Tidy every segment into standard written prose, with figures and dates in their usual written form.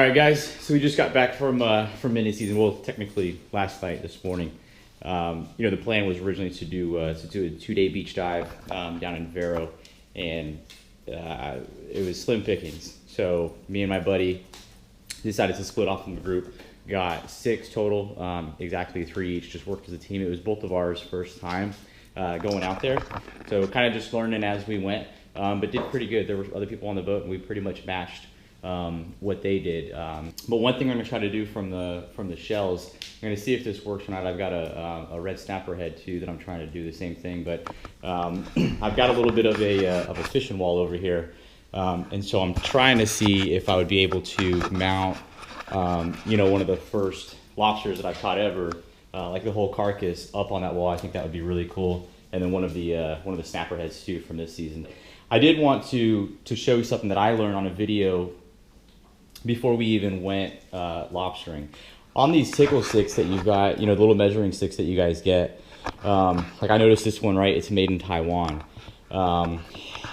right, guys. So we just got back from mini season. Well, technically last night, this morning. You know, the plan was originally to do a 2-day beach dive down in Vero, and it was slim pickings. So me and my buddy decided to split off from the group. Got 6 total, exactly 3 each. Just worked as a team. It was both of ours first time going out there, so kind of just learning as we went. But did pretty good. There were other people on the boat, and we pretty much matched what they did. But one thing I'm gonna try to do from the shells, I'm gonna see if this works or not. I've got a red snapper head too that I'm trying to do the same thing, but I've got a little bit of a fishing wall over here, and so I'm trying to see if I would be able to mount you know, one of the first lobsters that I've caught ever, like the whole carcass up on that wall. I think that would be really cool. And then one of the snapper heads too from this season. I did want to show you something that I learned on a video before we even went lobstering. On these tickle sticks that you've got, you know, the little measuring sticks that you guys get, like I noticed this one, right, it's made in Taiwan.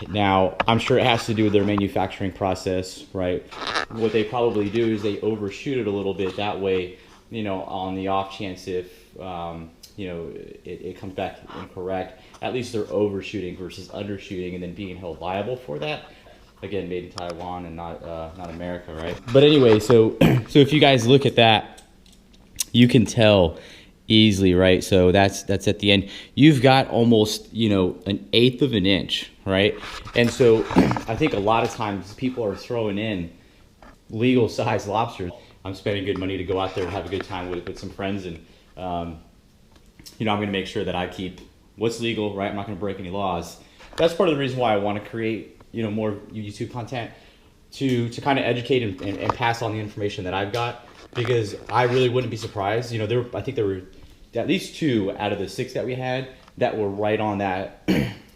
Now, I'm sure it has to do with their manufacturing process, right? What they probably do is they overshoot it a little bit. That way, you know, on the off chance if, you know, it comes back incorrect, at least they're overshooting versus undershooting and then being held liable for that. Again, made in Taiwan and not America, right? But anyway, so if you guys look at that, you can tell easily, right? So that's at the end. You've got almost, you know, 1/8 of an inch, right? And so I think a lot of times people are throwing in legal size lobsters. I'm spending good money to go out there and have a good time with some friends, and you know, I'm gonna make sure that I keep what's legal, right? I'm not gonna break any laws. That's part of the reason why I want to create, you know, more YouTube content to kind of educate and pass on the information that I've got, because I really wouldn't be surprised. You know, I think there were at least 2 out of the 6 that we had that were right on that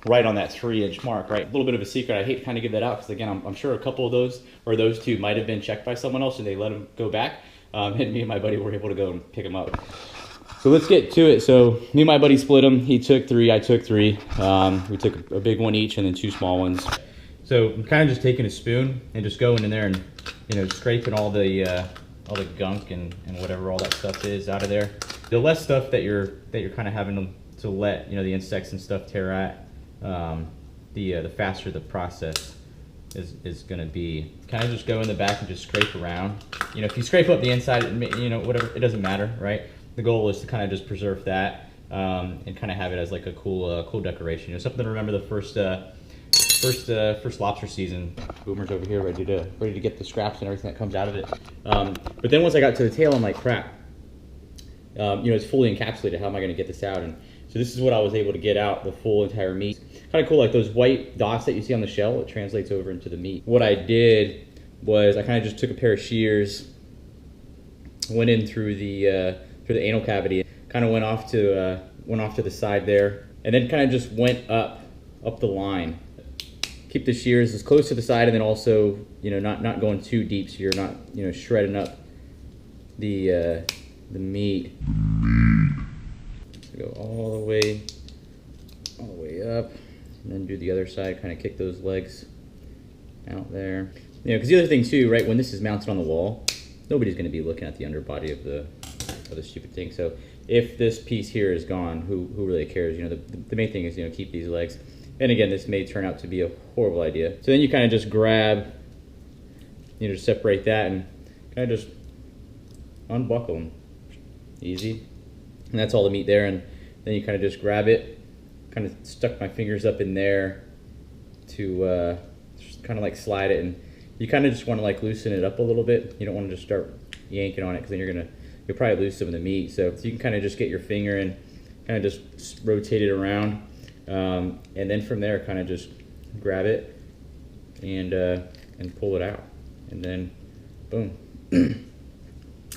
right on that 3-inch mark, right? A little bit of a secret. I hate to kind of give that out because, again, I'm sure a couple of those, or those 2, might have been checked by someone else and they let them go back, and me and my buddy were able to go and pick them up. So let's get to it. So me and my buddy split them. He took 3, I took 3. We took a big one each and then 2 small ones. So I'm kind of just taking a spoon and just going in there and, you know, scraping all the gunk and whatever all that stuff is out of there. The less stuff that you're kind of having to let, you know, the insects and stuff tear at, the faster the process is going to be. Kind of just go in the back and just scrape around. You know, if you scrape up the inside, you know, whatever, it doesn't matter, right? The goal is to kind of just preserve that and kind of have it as like a cool decoration. You know, something to remember the first lobster season. Boomer's over here ready to get the scraps and everything that comes out of it. But then once I got to the tail, I'm like, crap. You know, it's fully encapsulated. How am I going to get this out? And so this is what I was able to get out, the full entire meat. Kind of cool, like those white dots that you see on the shell, it translates over into the meat. What I did was I kind of just took a pair of shears, went in through the anal cavity, kind of went off to the side there, and then kind of just went up the line. Keep the shears as close to the side, and then also, you know, not going too deep, so you're not, you know, shredding up the meat. Go all the way up, and then do the other side. Kind of kick those legs out there. You know, because the other thing too, right? When this is mounted on the wall, nobody's going to be looking at the underbody of the stupid thing. So if this piece here is gone, who really cares? You know, the main thing is, you know, keep these legs. And again, this may turn out to be a horrible idea. So then you kind of just grab, you know, separate that and kind of just unbuckle them. Easy. And that's all the meat there. And then you kind of just grab it, kind of stuck my fingers up in there to just kind of like slide it. And you kind of just want to like loosen it up a little bit. You don't want to just start yanking on it, because then you'll probably lose some of the meat. So you can kind of just get your finger and kind of just rotate it around. And then from there, kind of just grab it and pull it out, and then boom,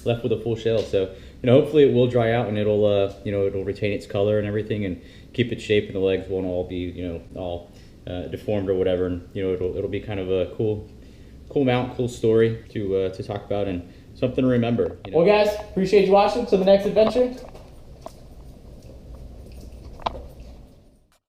left with a full shell. So, you know, hopefully it will dry out and it'll you know, it'll retain its color and everything and keep its shape, and the legs won't all be, you know, all deformed or whatever. And, you know, it'll be kind of a cool mount, cool story to talk about and something to remember. You know? Well, guys, appreciate you watching. To the next adventure.